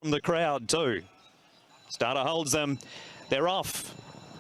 from the crowd too. Starter holds them. They're off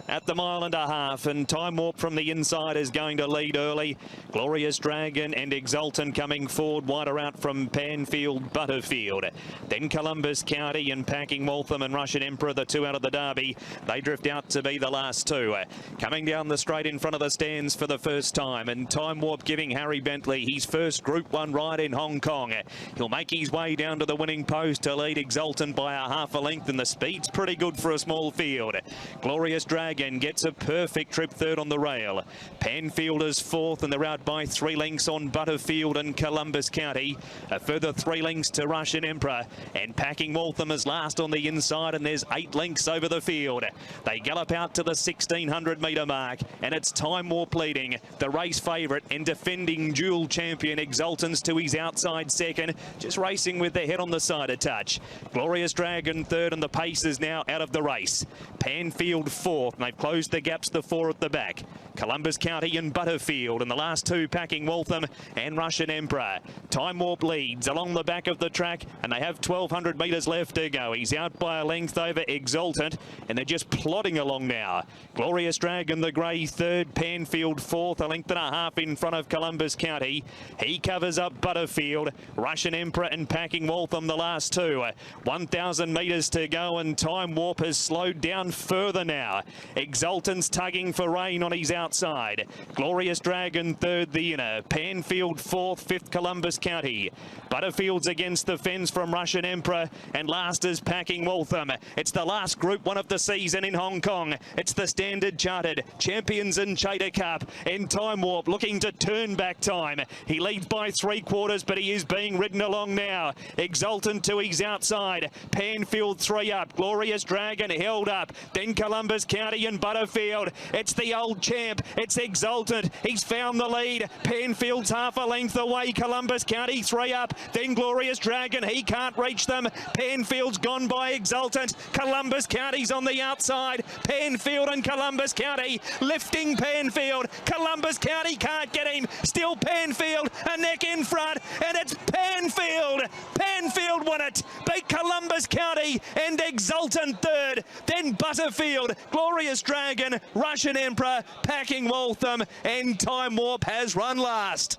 at the 1.5 miles, and Time Warp from the inside is going to lead early. Glorious Dragon and Exultant coming forward, wider out from Panfield, Butterfield. Then Columbus County and Packing Waltham and Russian Emperor, the two out of the Derby. They drift out to be the last two. Coming down the straight in front of the stands for the first time, and Time Warp giving Harry Bentley his first Group 1 ride in Hong Kong. He'll make his way down to the winning post to lead Exultant by a 1/2 length, and the speed's pretty good for a small field. Glorious Dragon gets a perfect trip third on the rail. Panfield is fourth, and they're out by 3 lengths on Butterfield and Columbus County. A further 3 lengths to Russian Emperor, and Packing Waltham is last on the inside, and there's 8 lengths over the field. They gallop out to the 1600 metre mark, and it's Time Warp leading. The race favourite and defending dual champion Exultants to his outside second, just racing with their head on the side a touch. Glorious Dragon third, and the pace is now out of the race. Panfield fourth, and they've closed the gaps, the 4 at the back. Columbus County and Butterfield, and the last 2 Packing Waltham and Russian Emperor. Time Warp leads along the back of the track, and they have 1200 metres left to go. He's out by a length over Exultant, and they're just plodding along now. Glorious Dragon, the grey third, Panfield fourth, 1.5 lengths in front of Columbus County. He covers up Butterfield. Russian Emperor and Packing Waltham, the last 2. 1,000 metres to go, and Time Warp has slowed down further now. Exultant's tugging for rain on his outside. Glorious Dragon third, the inner. Panfield fourth, 5th Columbus County. Butterfield's against the fence from Russian Emperor, and last is Packing Waltham. It's the last Group 1 of the season in Hong Kong. It's the Standard Chartered Champions and Chater Cup, and Time Warp looking to turn back time. He leads by 3/4, but he is being ridden along now. Exultant to his outside. Panfield 3 up. Glorious Dragon held up. Then Columbus County and Butterfield. It's the old champ. It's Exultant. He's found the lead. Panfield's 1/2 length away. Columbus County 3 up. Then Glorious Dragon. He can't reach them. Panfield's gone by Exultant. Columbus County's on the outside. Panfield and Columbus County lifting Panfield. Columbus County can't get him. Still Panfield a neck in front, and it's Panfield. Panfield won it. Beat Columbus County and Exultant third. Then Butterfield, Glorious Dragon, Russian Emperor, Packing Waltham, and Time Warp has run last.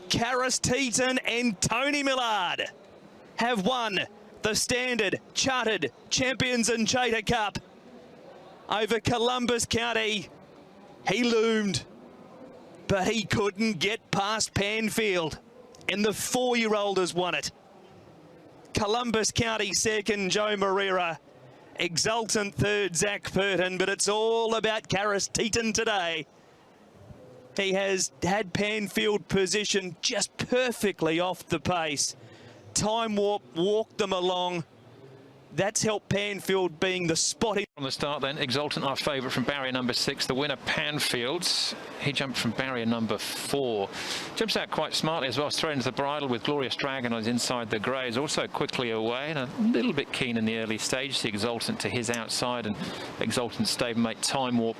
Teetan and T Millard have won the Standard Chartered Champions and Chater Cup over Columbus County. He loomed, but he couldn't get past Panfield, and the 4-year-old has won it. Columbus County second, Joe Moreira. Exultant third, Zach Purton, but it's all about Teetan today. He has had Panfield positioned just perfectly off the pace. Time Warp walked them along. That's helped Panfield being the spotting. From the start then, Exultant, our favourite from barrier number 6. The winner, Panfield. He jumped from barrier number 4. Jumps out quite smartly as well, straight into the bridle with Glorious Dragon on his inside the greys. Also quickly away and a little bit keen in the early stage. The Exultant to his outside, and Exultant's stablemate Time Warp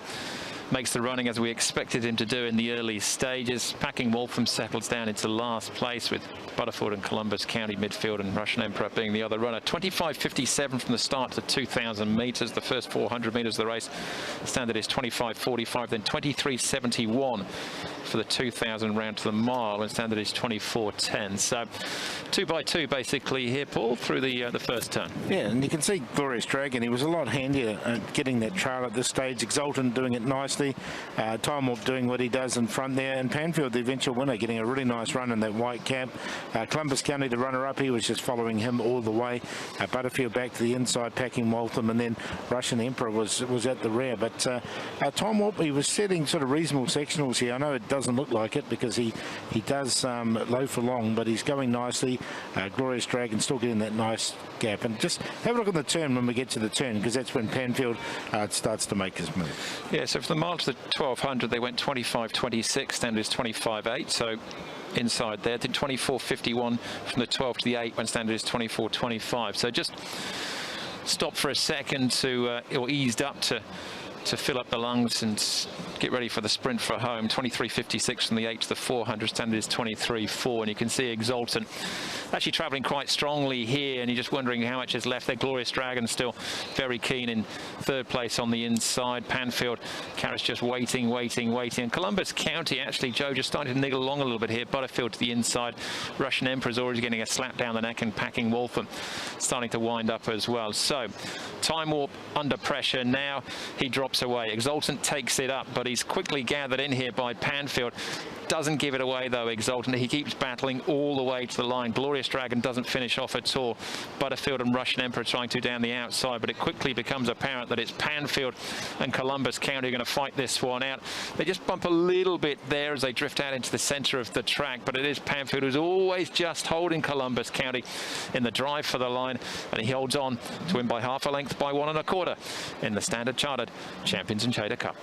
makes the running as we expected him to do in the early stages. Packing Waltham settles down into last place with Butterfield and Columbus County midfield, and Russian Emperor being the other runner. 25.57 from the start to 2,000 metres. The first 400 metres of the race. Standard is 25.45, then 23.71 for the 2,000 round to the mile, and standard is 24.10. So 2 by 2 basically here, Paul, through the first turn. Yeah, and you can see Glorious Dragon. He was a lot handier at getting that trail at this stage. Exultant doing it nicely. Time Warp doing what he does in front there, and Panfield, the eventual winner, getting a really nice run in that white cap. Columbus County, the runner-up, he was just following him all the way. Butterfield back to the inside, Packing Waltham, and then Russian Emperor was at the rear. But Time Warp, he was setting sort of reasonable sectionals here. I know it doesn't look like it because he does low for long, but he's going nicely. Glorious Dragon still getting that nice gap. And just have a look at the turn when we get to the turn, because that's when Panfield starts to make his move. Yeah, so from the mile to the 1200, they went 25.26, standard is 25.8, so inside there. Did 24.51 from the 12 to the 8 when standard is 24.25. So just stopped for a second to, or eased up to to fill up the lungs and get ready for the sprint for home. 23.56 from the 8 to the 400. Standard is 23.4, and you can see Exultant actually travelling quite strongly here, and you're just wondering how much is left there. Glorious Dragon still very keen in third place on the inside. Panfield, Carriage just waiting. And Columbus County, actually, Joe, just starting to niggle along a little bit here. Butterfield to the inside. Russian Emperor's already getting a slap down the neck, and Packing Wolfram starting to wind up as well. So Time Warp under pressure now. He drops away. Exultant takes it up, but he's quickly gathered in here by Panfield. Doesn't give it away, though, Exultant. He keeps battling all the way to the line. Glorious Dragon doesn't finish off at all. Butterfield and Russian Emperor trying to down the outside, but it quickly becomes apparent that it's Panfield and Columbus County going to fight this one out. They just bump a little bit there as they drift out into the centre of the track, but it is Panfield who's always just holding Columbus County in the drive for the line, and he holds on to win by half a length by 1 1/4 in the Standard Chartered Champions and Trader Cup.